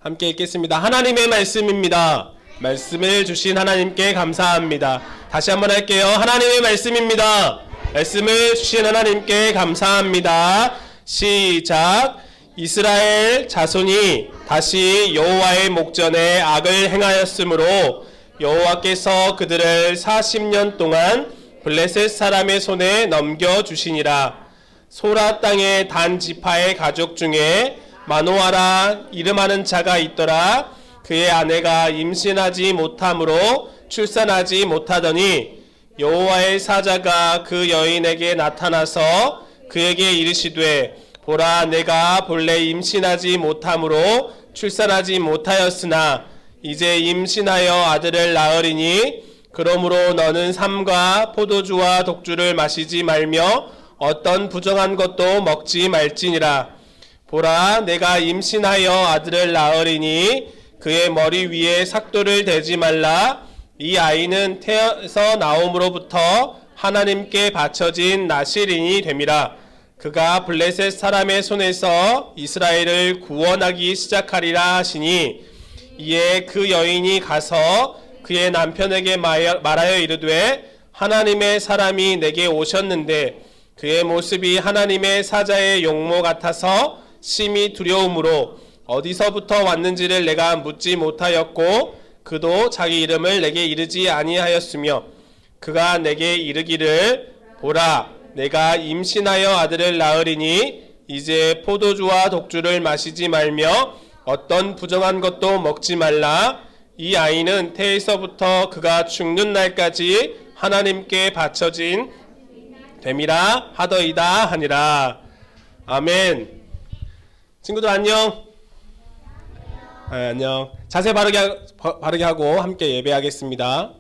함께 읽겠습니다. 하나님의 말씀입니다. 말씀을 주신 하나님께 감사합니다. 다시 한번 할게요. 하나님의 말씀입니다. 말씀을 주신 하나님께 감사합니다. 시작. 이스라엘 자손이 다시 여호와의 목전에 악을 행하였으므로 여호와께서 그들을 40년 동안 블레셋 사람의 손에 넘겨주시니라. 소라 땅의 단 지파의 가족 중에 마노아라 이름하는 자가 있더라. 그의 아내가 임신하지 못함으로 출산하지 못하더니 여호와의 사자가 그 여인에게 나타나서 그에게 이르시되 보라, 내가 본래 임신하지 못함으로 출산하지 못하였으나 이제 임신하여 아들을 낳으리니 그러므로 너는 삼과 포도주와 독주를 마시지 말며 어떤 부정한 것도 먹지 말지니라. 보라, 내가 임신하여 아들을 낳으리니 그의 머리 위에 삭도를 대지 말라. 이 아이는 태어서 나옴으로부터 하나님께 바쳐진 나실인이 됨이라. 그가 블레셋 사람의 손에서 이스라엘을 구원하기 시작하리라 하시니 이에 그 여인이 가서 그의 남편에게 말하여 이르되 하나님의 사람이 내게 오셨는데 그의 모습이 하나님의 사자의 용모 같아서 심히 두려움으로 어디서부터 왔는지를 내가 묻지 못하였고 그도 자기 이름을 내게 이르지 아니하였으며 그가 내게 이르기를 보라, 내가 임신하여 아들을 낳으리니 이제 포도주와 독주를 마시지 말며 어떤 부정한 것도 먹지 말라. 이 아이는 태에서부터 그가 죽는 날까지 하나님께 바쳐진 됨이라 하더이다 하니라. 아멘. 친구들 안녕. 안녕. 자세 바르게 하고 함께 예배하겠습니다.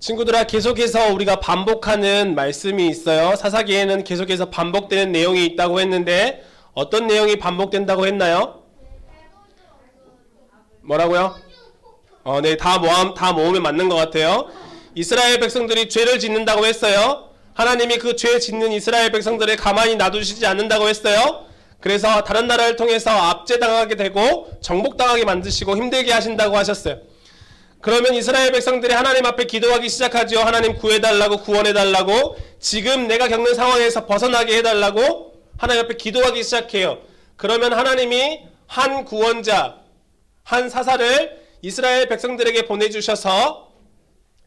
친구들아, 계속해서 우리가 반복하는 말씀이 있어요. 사사기에는 계속해서 반복되는 내용이 있다고 했는데 어떤 내용이 반복된다고 했나요? 뭐라고요? 네, 다 모으면 맞는 것 같아요. 이스라엘 백성들이 죄를 짓는다고 했어요. 하나님이 그 죄 짓는 이스라엘 백성들을 가만히 놔두시지 않는다고 했어요. 그래서 다른 나라를 통해서 압제당하게 되고 정복당하게 만드시고 힘들게 하신다고 하셨어요. 그러면 이스라엘 백성들이 하나님 앞에 기도하기 시작하죠. 하나님 구해달라고, 구원해달라고, 지금 내가 겪는 상황에서 벗어나게 해달라고 하나님 앞에 기도하기 시작해요. 그러면 하나님이 한 구원자, 한 사사를 이스라엘 백성들에게 보내주셔서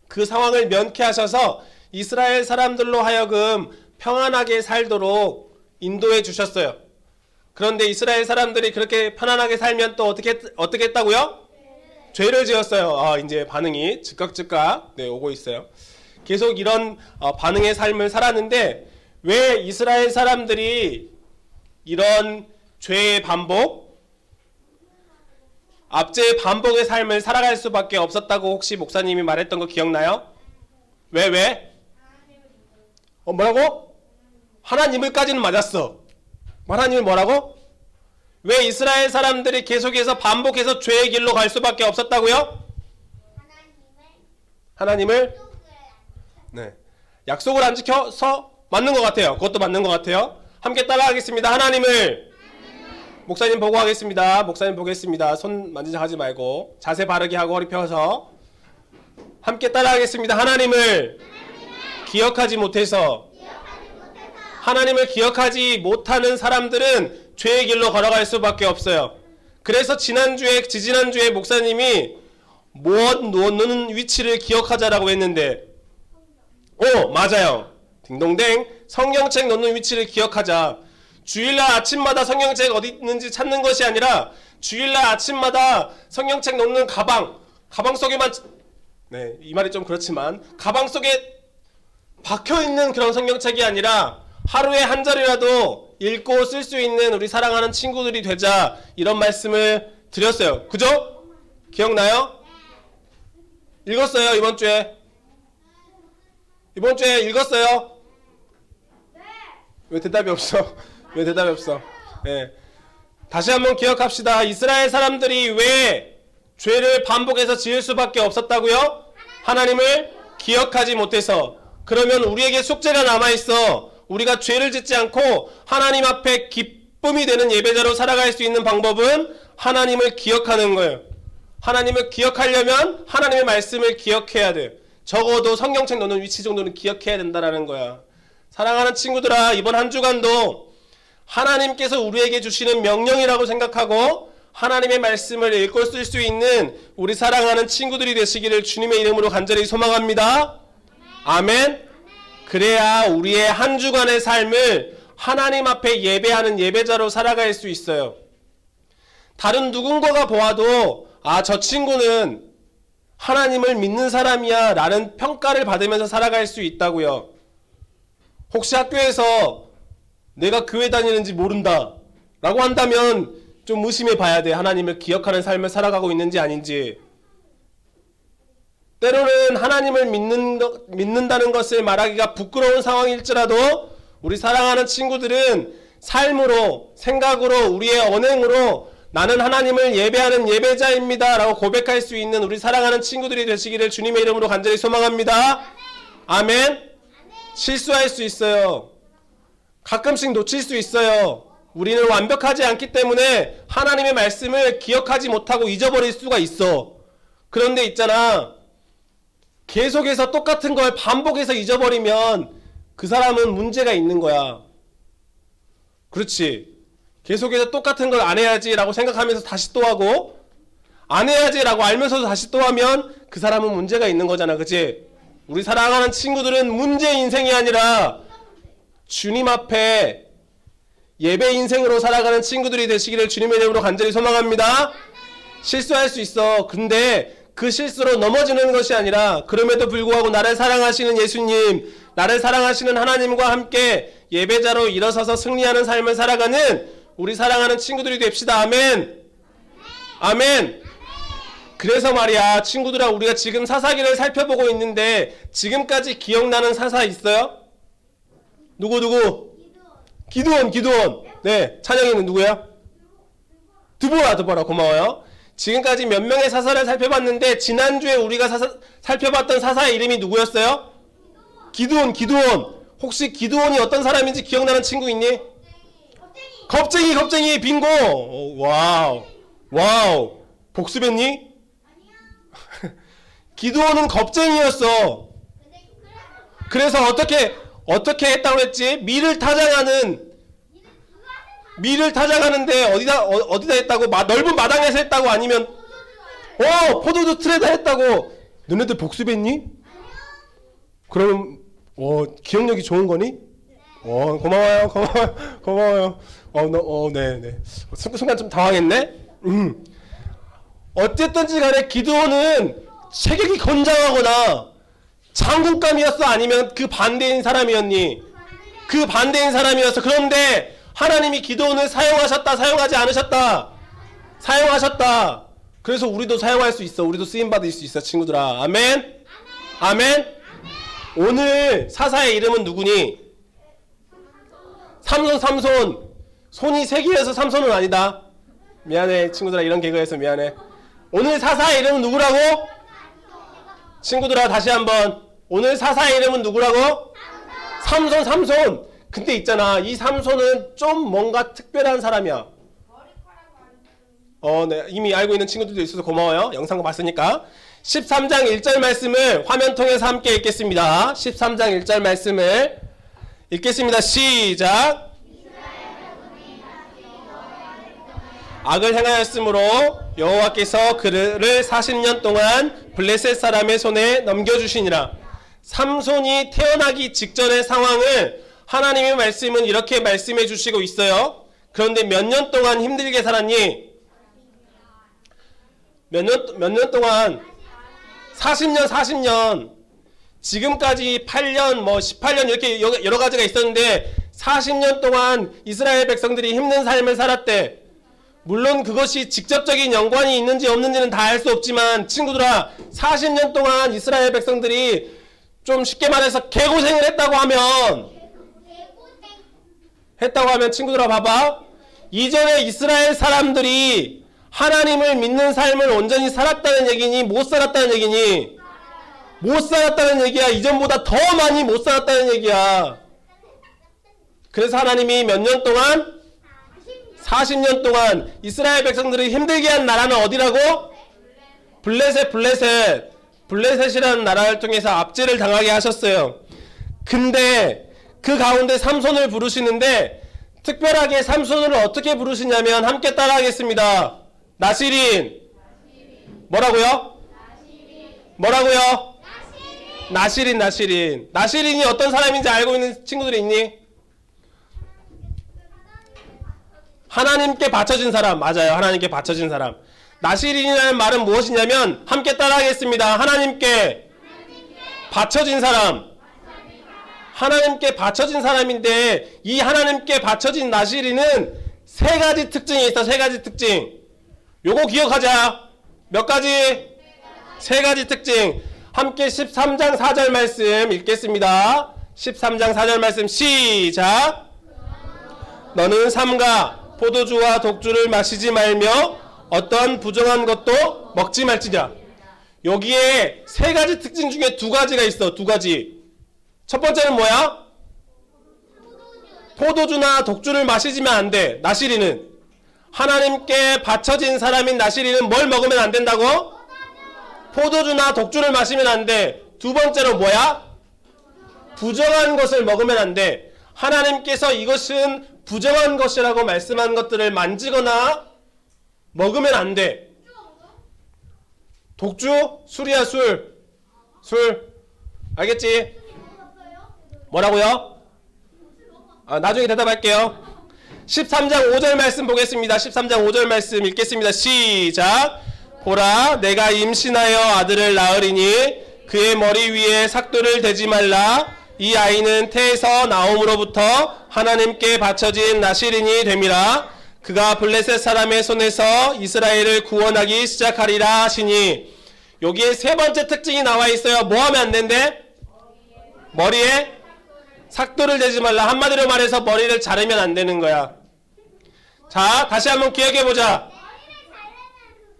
그 상황을 면케하셔서 이스라엘 사람들로 하여금 평안하게 살도록 인도해 주셨어요. 그런데 이스라엘 사람들이 그렇게 편안하게 살면 또 어떻게 했다고요? 죄를 지었어요. 이제 반응이 즉각 오고 있어요. 계속 이런 반응의 삶을 살았는데 왜 이스라엘 사람들이 이런 죄의 반복, 압제의 반복의 삶을 살아갈 수밖에 없었다고 혹시 목사님이 말했던 거 기억나요? 왜? 뭐라고? 하나님을까지는 맞았어. 하나님이 뭐라고? 왜 이스라엘 사람들이 계속해서 반복해서 죄의 길로 갈 수밖에 없었다고요? 하나님을 네, 약속을 안 지켜서 맞는 것 같아요. 그것도 맞는 것 같아요. 함께 따라하겠습니다. 하나님을 목사님 보고 하겠습니다. 목사님 보겠습니다. 손 만지작 하지 말고 자세 바르게 하고 허리 펴서 함께 따라하겠습니다. 하나님을 기억하지 못해서 하나님을 기억하지 못하는 사람들은 죄의 길로 걸어갈 수밖에 없어요. 그래서 지지난주에 목사님이 무엇 놓는 위치를 기억하자라고 했는데 맞아요. 딩동댕. 성경책 놓는 위치를 기억하자. 주일날 아침마다 성경책 어디 있는지 찾는 것이 아니라 주일날 아침마다 성경책 놓는 가방 속에만 이 말이 좀 그렇지만 가방 속에 박혀있는 그런 성경책이 아니라 하루에 한 절이라도 읽고 쓸 수 있는 우리 사랑하는 친구들이 되자 이런 말씀을 드렸어요. 그죠? 기억나요? 읽었어요? 이번 주에 읽었어요? 왜 대답이 없어? 네. 다시 한번 기억합시다. 이스라엘 사람들이 왜 죄를 반복해서 지을 수밖에 없었다고요? 하나님을 기억하지 못해서. 그러면 우리에게 숙제가 남아있어. 우리가 죄를 짓지 않고 하나님 앞에 기쁨이 되는 예배자로 살아갈 수 있는 방법은 하나님을 기억하는 거예요. 하나님을 기억하려면 하나님의 말씀을 기억해야 돼요. 적어도 성경책 놓는 위치 정도는 기억해야 된다는 거야. 사랑하는 친구들아, 이번 한 주간도 하나님께서 우리에게 주시는 명령이라고 생각하고 하나님의 말씀을 읽고 쓸 수 있는 우리 사랑하는 친구들이 되시기를 주님의 이름으로 간절히 소망합니다. 아멘. 그래야 우리의 한 주간의 삶을 하나님 앞에 예배하는 예배자로 살아갈 수 있어요. 다른 누군가가 보아도 저 친구는 하나님을 믿는 사람이야 라는 평가를 받으면서 살아갈 수 있다고요. 혹시 학교에서 내가 교회 다니는지 모른다 라고 한다면 좀 의심해 봐야 돼. 하나님을 기억하는 삶을 살아가고 있는지 아닌지. 때로는 하나님을 믿는다는 것을 말하기가 부끄러운 상황일지라도 우리 사랑하는 친구들은 삶으로, 생각으로, 우리의 언행으로 나는 하나님을 예배하는 예배자입니다 라고 고백할 수 있는 우리 사랑하는 친구들이 되시기를 주님의 이름으로 간절히 소망합니다. 아멘. 실수할 수 있어요. 가끔씩 놓칠 수 있어요. 우리는 완벽하지 않기 때문에 하나님의 말씀을 기억하지 못하고 잊어버릴 수가 있어. 그런데 있잖아, 계속해서 똑같은 걸 반복해서 잊어버리면 그 사람은 문제가 있는 거야. 그렇지. 계속해서 똑같은 걸 안 해야지 라고 생각하면서 다시 또 하고, 안 해야지 라고 알면서도 다시 또 하면 그 사람은 문제가 있는 거잖아. 그치? 우리 사랑하는 친구들은 문제 인생이 아니라 주님 앞에 예배 인생으로 살아가는 친구들이 되시기를 주님의 이름으로 간절히 소망합니다. 실수할 수 있어. 근데 그 실수로 넘어지는 것이 아니라 그럼에도 불구하고 나를 사랑하시는 예수님, 나를 사랑하시는 하나님과 함께 예배자로 일어서서 승리하는 삶을 살아가는 우리 사랑하는 친구들이 됩시다. 아멘. 아멘. 그래서 말이야, 친구들아, 우리가 지금 사사기를 살펴보고 있는데 지금까지 기억나는 사사 있어요? 누구? 기드온. 네, 찬영이는 누구야? 드보라. 고마워요. 지금까지 몇 명의 사사를 살펴봤는데 지난주에 우리가 살펴봤던 사사의 이름이 누구였어요? 기드온. 혹시 기드온이 어떤 사람인지 기억나는 친구 있니? 겁쟁이. 빙고. 와우. 복수했니? 기드온은 겁쟁이였어. 그래서 어떻게 했다고 했지? 밀을 타작하는데 어디다 했다고? 넓은 마당에서 했다고? 아니면 포도주 틀에다 했다고? 너네들 복수했니? 그럼 기억력이 좋은 거니? 고마워요. 네. 순간 좀 당황했네. 어쨌든지 간에 기드온은 체격이 건장하거나 장군감이었어? 아니면 그 반대인 사람이었니? 그 반대인 사람이었어. 그런데 하나님이 기드온을 사용하셨다, 사용하지 않으셨다? 사용하셨다. 그래서 우리도 사용할 수 있어. 우리도 쓰임받을 수 있어, 친구들아. 아멘. 오늘 사사의 이름은 누구니? 삼손. 손이 세 개여서 삼손은 아니다. 미안해, 친구들아. 이런 개그해서 미안해. 오늘 사사의 이름은 누구라고? 친구들아, 다시 한번. 오늘 사사의 이름은 누구라고? 삼손. 근데 있잖아, 이 삼손은 좀 뭔가 특별한 사람이야. 네, 이미 알고 있는 친구들도 있어서 고마워요. 영상 봤으니까. 13장 1절 말씀을 화면 통해서 함께 읽겠습니다. 13장 1절 말씀을 읽겠습니다. 시작. 악을 행하였으므로 여호와께서 그를 40년 동안 블레셋 사람의 손에 넘겨주시니라. 삼손이 태어나기 직전의 상황을 하나님의 말씀은 이렇게 말씀해 주시고 있어요. 그런데 몇 년 동안 힘들게 살았니? 몇 년 동안? 40년. 지금까지 8년, 18년 이렇게 여러 가지가 있었는데 40년 동안 이스라엘 백성들이 힘든 삶을 살았대. 물론 그것이 직접적인 연관이 있는지 없는지는 다 알 수 없지만 친구들아, 40년 동안 이스라엘 백성들이 좀 쉽게 말해서 개고생을 했다고 하면 친구들아 봐봐. 이전에 이스라엘 사람들이 하나님을 믿는 삶을 온전히 살았다는 얘기니 못 살았다는 얘기니? 못 살았다는 얘기야. 이전보다 더 많이 못 살았다는 얘기야. 그래서 하나님이 몇 년 동안? 40년 동안 이스라엘 백성들이 힘들게 한 나라는 어디라고? 블레셋이라는 나라를 통해서 압제를 당하게 하셨어요. 근데 그 가운데 삼손을 부르시는데 특별하게 삼손을 어떻게 부르시냐면 함께 따라하겠습니다. 나시린. 뭐라고요? 뭐라고요? 나시린. 나시린이 어떤 사람인지 알고 있는 친구들이 있니? 하나님께 바쳐진 사람. 맞아요. 하나님께 바쳐진 사람. 나시린이라는 말은 무엇이냐면 함께 따라하겠습니다. 하나님께 바쳐진 사람. 하나님께 바쳐진 사람인데 이 하나님께 바쳐진 나시린은 세 가지 특징이 있어. 세 가지 특징. 요거 기억하자. 몇 가지? 세 가지 특징. 함께 13장 4절 말씀 읽겠습니다. 13장 4절 말씀 시작. 너는 삼가 포도주와 독주를 마시지 말며 어떤 부정한 것도 먹지 말지냐. 여기에 세 가지 특징 중에 두 가지가 있어. 두 가지. 첫 번째는 뭐야? 포도주나 독주를 마시지면 안 돼. 나시리는 하나님께 바쳐진 사람인 나시리는 뭘 먹으면 안 된다고? 포도주나 독주를 마시면 안 돼. 두 번째로 뭐야? 부정한 것을 먹으면 안 돼. 하나님께서 이것은 부정한 것이라고 말씀한 것들을 만지거나 먹으면 안 돼. 독주? 술이야, 술. 알겠지? 뭐라고요? 나중에 대답할게요. 13장 5절 말씀 보겠습니다. 13장 5절 말씀 읽겠습니다. 시작. 보라, 내가 임신하여 아들을 낳으리니 그의 머리 위에 삭도를 대지 말라. 이 아이는 태에서 나옴으로부터 하나님께 바쳐진 나시린이 됨이라. 그가 블레셋 사람의 손에서 이스라엘을 구원하기 시작하리라 하시니. 여기에 세 번째 특징이 나와 있어요. 뭐 하면 안 된대? 머리에 삭도를 대지 말라. 한마디로 말해서 머리를 자르면 안 되는 거야. 자, 다시 한번 기억해보자.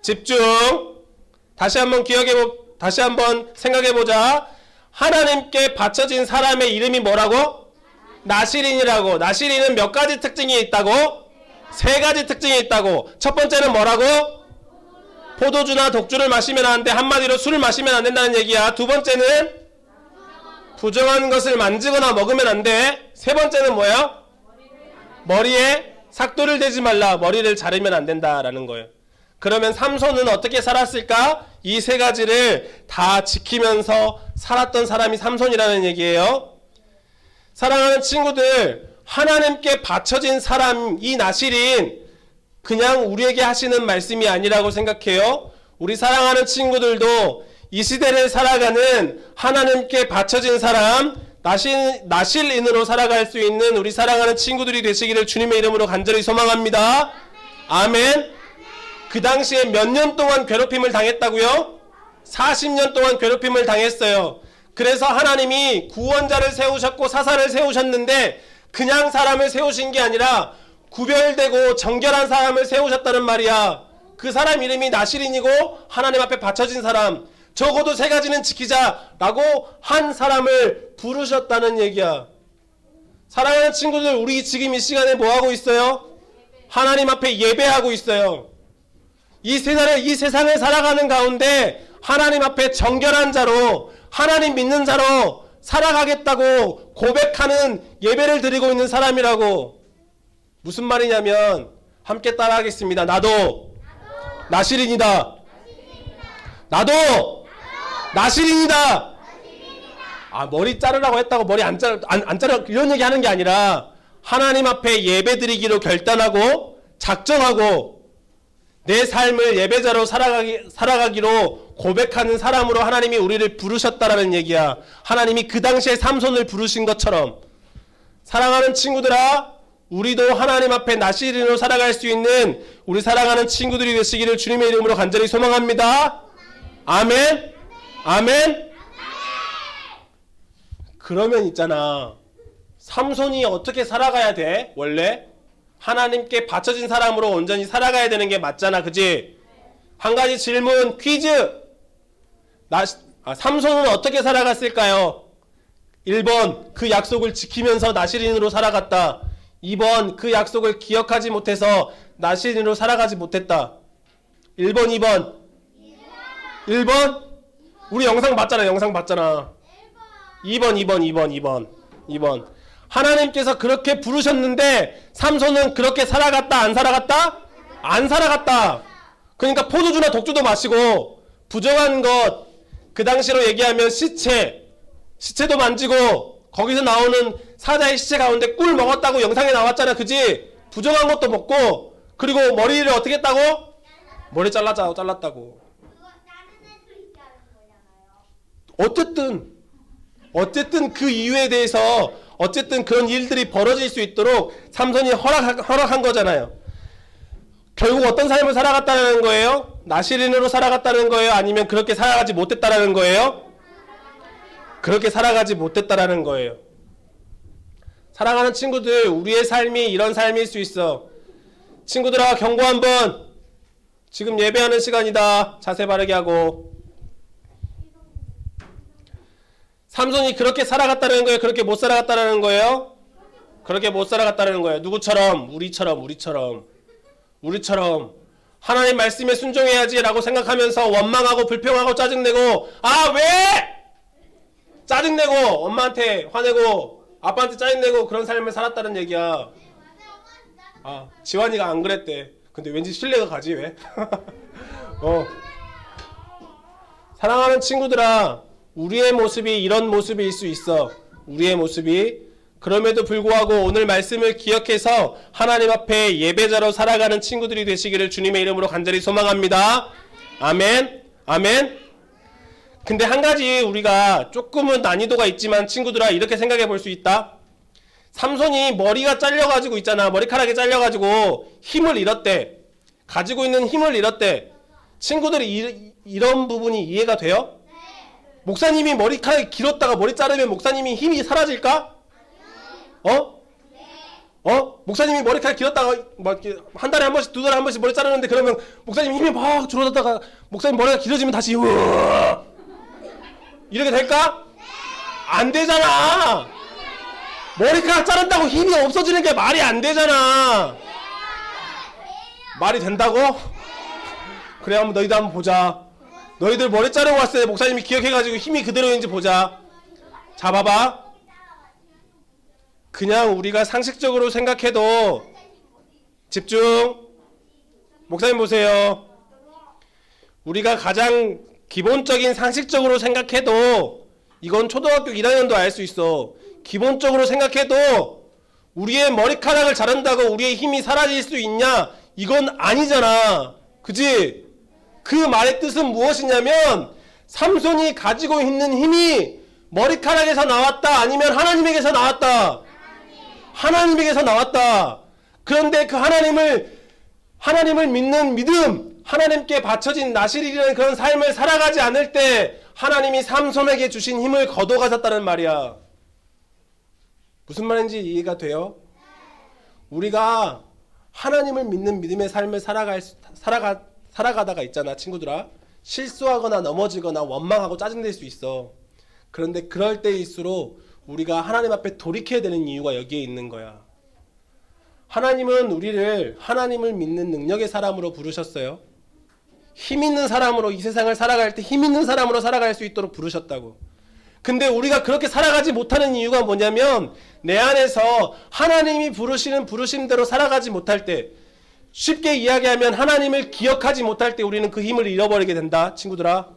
집중. 다시 한번 생각해보자. 하나님께 바쳐진 사람의 이름이 뭐라고? 나시린이라고. 나시린은 몇 가지 특징이 있다고? 세 가지 특징이 있다고. 첫 번째는 뭐라고? 포도주나 독주를 마시면 안 돼. 한마디로 술을 마시면 안 된다는 얘기야. 두 번째는 부정한 것을 만지거나 먹으면 안 돼. 세 번째는 뭐야? 머리에 삭도를 대지 말라. 머리를 자르면 안 된다라는 거예요. 그러면 삼손은 어떻게 살았을까? 이 세 가지를 다 지키면서 살았던 사람이 삼손이라는 얘기예요. 사랑하는 친구들, 하나님께 바쳐진 사람 이 나실인 그냥 우리에게 하시는 말씀이 아니라고 생각해요. 우리 사랑하는 친구들도 이 시대를 살아가는 하나님께 바쳐진 사람, 나실인으로 살아갈 수 있는 우리 사랑하는 친구들이 되시기를 주님의 이름으로 간절히 소망합니다. 아멘. 그 당시에 몇 년 동안 괴롭힘을 당했다고요? 40년 동안 괴롭힘을 당했어요. 그래서 하나님이 구원자를 세우셨고 사사를 세우셨는데 그냥 사람을 세우신 게 아니라 구별되고 정결한 사람을 세우셨다는 말이야. 그 사람 이름이 나실인이고 하나님 앞에 바쳐진 사람, 적어도 세 가지는 지키자라고 한 사람을 부르셨다는 얘기야. 사랑하는 친구들, 우리 지금 이 시간에 뭐 하고 있어요? 하나님 앞에 예배하고 있어요. 이 세상을 살아가는 가운데 하나님 앞에 정결한 자로, 하나님 믿는 자로 살아가겠다고 고백하는 예배를 드리고 있는 사람이라고. 무슨 말이냐면 함께 따라하겠습니다. 나도 나시린이다. 나도 나시린이다. 머리 자르라고 했다고 머리 안 자르 이런 얘기 하는 게 아니라 하나님 앞에 예배 드리기로 결단하고 작정하고 내 삶을 예배자로 살아가기로 고백하는 사람으로 하나님이 우리를 부르셨다라는 얘기야. 하나님이 그 당시에 삼손을 부르신 것처럼. 사랑하는 친구들아, 우리도 하나님 앞에 나시린으로 살아갈 수 있는 우리 사랑하는 친구들이 되시기를 주님의 이름으로 간절히 소망합니다. 아멘. 아멘. 그러면 있잖아, 삼손이 어떻게 살아가야 돼? 원래 하나님께 바쳐진 사람으로 온전히 살아가야 되는 게 맞잖아, 그지? 한 가지 질문, 퀴즈. 삼손은 어떻게 살아갔을까요? 1번, 그 약속을 지키면서 나시린으로 살아갔다. 2번 그 약속을 기억하지 못해서 나시린으로 살아가지 못했다. 1번, 2번. 1번? 우리 영상 봤잖아. 영상 봤잖아. 2번. 하나님께서 그렇게 부르셨는데 삼손은 그렇게 살아갔다 안 살아갔다? 안 살아갔다. 그러니까 포도주나 독주도 마시고 부정한 것, 그 당시로 얘기하면 시체도 만지고 거기서 나오는 사자의 시체 가운데 꿀 먹었다고 영상에 나왔잖아. 그지? 부정한 것도 먹고 그리고 머리를 어떻게 했다고? 머리 잘랐다고. 어쨌든 그 이유에 대해서 어쨌든 그런 일들이 벌어질 수 있도록 삼손이 허락한 거잖아요. 결국 어떤 삶을 살아갔다는 거예요? 나시린으로 살아갔다는 거예요? 아니면 그렇게 살아가지 못했다라는 거예요? 그렇게 살아가지 못했다라는 거예요. 사랑하는 친구들, 우리의 삶이 이런 삶일 수 있어. 친구들아, 경고 한번. 지금 예배하는 시간이다. 자세 바르게 하고. 삼손이 그렇게 살아갔다는 거예요? 그렇게 못 살아갔다는 거예요? 그렇게 못 살아갔다는 거예요. 누구처럼? 우리처럼. 하나님 말씀에 순종해야지 라고 생각하면서 원망하고 불평하고 짜증내고, 아 왜? 짜증내고 엄마한테 화내고 아빠한테 짜증내고 그런 삶을 살았다는 얘기야. 아, 지환이가 안 그랬대. 근데 왠지 신뢰가 가지 왜? 사랑하는 친구들아, 우리의 모습이 이런 모습일 수 있어. 우리의 모습이. 그럼에도 불구하고 오늘 말씀을 기억해서 하나님 앞에 예배자로 살아가는 친구들이 되시기를 주님의 이름으로 간절히 소망합니다. 아멘. 근데 한 가지 우리가 조금은 난이도가 있지만 친구들아, 이렇게 생각해 볼 수 있다. 삼손이 머리가 잘려가지고 있잖아. 머리카락이 잘려가지고 힘을 잃었대. 가지고 있는 힘을 잃었대. 친구들이 이런 부분이 이해가 돼요? 목사님이 머리카락이 길었다가 머리 자르면 목사님이 힘이 사라질까? 목사님이 머리카락 길었다가 한 달에 한 번씩, 두 달에 한 번씩 머리 자르는데 그러면 목사님 힘이 막 줄어들다가 목사님 머리가 길어지면 다시 이렇게 될까? 안 되잖아. 머리카락 자른다고 힘이 없어지는 게 말이 안 되잖아. 말이 된다고? 그래, 한번 너희도 한번 보자. 너희들 머리 자르고 왔을 때 목사님이 기억해가지고 힘이 그대로인지 보자. 자, 봐봐. 그냥 우리가 상식적으로 생각해도, 집중. 목사님 보세요. 우리가 가장 기본적인 상식적으로 생각해도, 이건 초등학교 1학년도 알 수 있어. 기본적으로 생각해도 우리의 머리카락을 자른다고 우리의 힘이 사라질 수 있냐? 이건 아니잖아. 그지? 그 말의 뜻은 무엇이냐면 삼손이 가지고 있는 힘이 머리카락에서 나왔다, 아니면 하나님에게서 나왔다. 하나님에게서 나왔다. 그런데 그 하나님을 믿는 믿음, 하나님께 바쳐진 나실이라는 그런 삶을 살아가지 않을 때 하나님이 삼손에게 주신 힘을 거둬가셨다는 말이야. 무슨 말인지 이해가 돼요? 우리가 하나님을 믿는 믿음의 삶을 살아가다가 있잖아, 친구들아. 실수하거나 넘어지거나 원망하고 짜증낼 수 있어. 그런데 그럴 때일수록 우리가 하나님 앞에 돌이켜야 되는 이유가 여기에 있는 거야. 하나님은 우리를 하나님을 믿는 능력의 사람으로 부르셨어요. 힘 있는 사람으로, 이 세상을 살아갈 때 힘 있는 사람으로 살아갈 수 있도록 부르셨다고. 근데 우리가 그렇게 살아가지 못하는 이유가 뭐냐면 내 안에서 하나님이 부르시는 부르심대로 살아가지 못할 때, 쉽게 이야기하면 하나님을 기억하지 못할 때 우리는 그 힘을 잃어버리게 된다. 친구들아,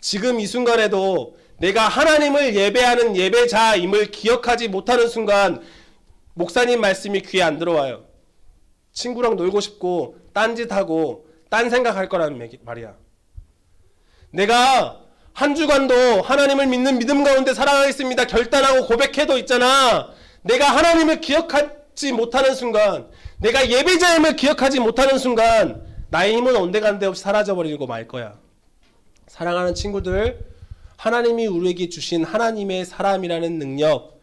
지금 이 순간에도 내가 하나님을 예배하는 예배자임을 기억하지 못하는 순간 목사님 말씀이 귀에 안 들어와요. 친구랑 놀고 싶고 딴짓하고 딴 생각할 거라는 말이야. 내가 한 주간도 하나님을 믿는 믿음 가운데 살아가겠습니다 결단하고 고백해도 있잖아, 내가 하나님을 기억하지 못하는 순간, 내가 예배자임을 기억하지 못하는 순간 나의 힘은 온데간데 없이 사라져버리고 말 거야. 사랑하는 친구들, 하나님이 우리에게 주신 하나님의 사람이라는 능력,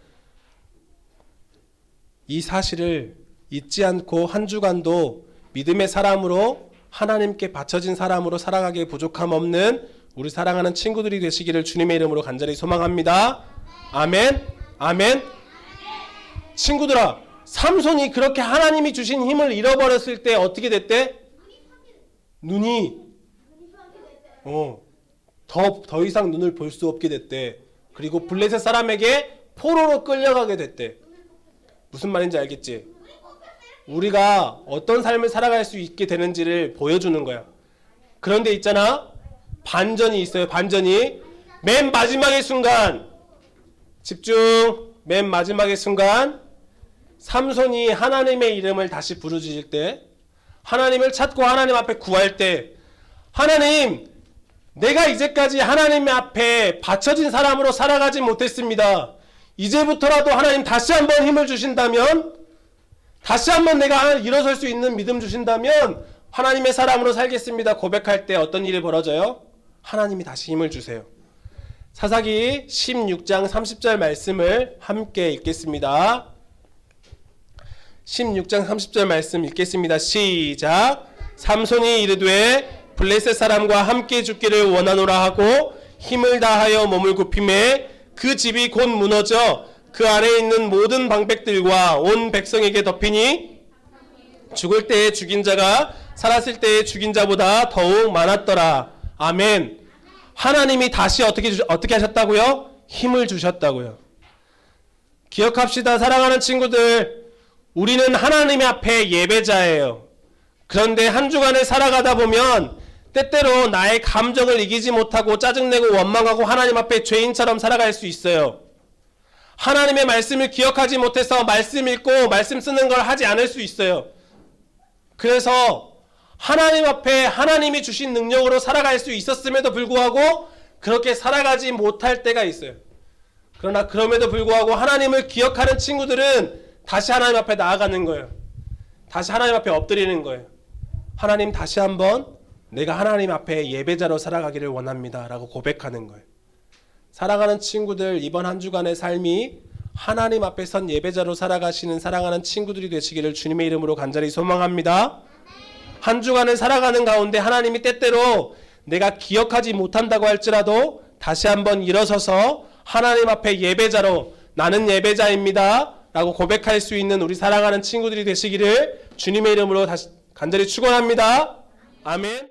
이 사실을 잊지 않고 한 주간도 믿음의 사람으로, 하나님께 바쳐진 사람으로 살아가기에 부족함 없는 우리 사랑하는 친구들이 되시기를 주님의 이름으로 간절히 소망합니다. 아멘. 친구들아, 삼손이 그렇게 하나님이 주신 힘을 잃어버렸을 때 어떻게 됐대? 눈이 더 이상 눈을 볼 수 없게 됐대. 그리고 블레셋 사람에게 포로로 끌려가게 됐대. 무슨 말인지 알겠지? 우리가 어떤 삶을 살아갈 수 있게 되는지를 보여주는 거야. 그런데 있잖아, 반전이 있어요. 반전이. 맨 마지막의 순간, 집중. 맨 마지막의 순간 삼손이 하나님의 이름을 다시 부르짖을 때, 하나님을 찾고 하나님 앞에 구할 때, 하나님, 내가 이제까지 하나님 앞에 바쳐진 사람으로 살아가지 못했습니다. 이제부터라도 하나님 다시 한번 힘을 주신다면, 다시 한번 내가 일어설 수 있는 믿음 주신다면 하나님의 사람으로 살겠습니다. 고백할 때 어떤 일이 벌어져요? 하나님이 다시 힘을 주세요. 사사기 16장 30절 말씀을 함께 읽겠습니다. 16장 30절 말씀 읽겠습니다. 시작. 삼손이 이르되 블레셋 사람과 함께 죽기를 원하노라 하고 힘을 다하여 몸을 굽히매 그 집이 곧 무너져 그 안에 있는 모든 방백들과 온 백성에게 덮이니 죽을 때에 죽인 자가 살았을 때에 죽인 자보다 더욱 많았더라. 아멘. 하나님이 다시 어떻게 하셨다고요? 힘을 주셨다고요. 기억합시다. 사랑하는 친구들, 우리는 하나님 앞에 예배자예요. 그런데 한 주간을 살아가다 보면 때때로 나의 감정을 이기지 못하고 짜증내고 원망하고 하나님 앞에 죄인처럼 살아갈 수 있어요. 하나님의 말씀을 기억하지 못해서 말씀 읽고 말씀 쓰는 걸 하지 않을 수 있어요. 그래서 하나님 앞에 하나님이 주신 능력으로 살아갈 수 있었음에도 불구하고 그렇게 살아가지 못할 때가 있어요. 그러나 그럼에도 불구하고 하나님을 기억하는 친구들은 다시 하나님 앞에 나아가는 거예요. 다시 하나님 앞에 엎드리는 거예요. 하나님, 다시 한번 내가 하나님 앞에 예배자로 살아가기를 원합니다 라고 고백하는 거예요. 사랑하는 친구들, 이번 한 주간의 삶이 하나님 앞에 선 예배자로 살아가시는 사랑하는 친구들이 되시기를 주님의 이름으로 간절히 소망합니다. 한 주간을 살아가는 가운데 하나님이 때때로 내가 기억하지 못한다고 할지라도 다시 한번 일어서서 하나님 앞에 예배자로, 나는 예배자입니다 라고 고백할 수 있는 우리 사랑하는 친구들이 되시기를 주님의 이름으로 다시 간절히 축원합니다. 아멘.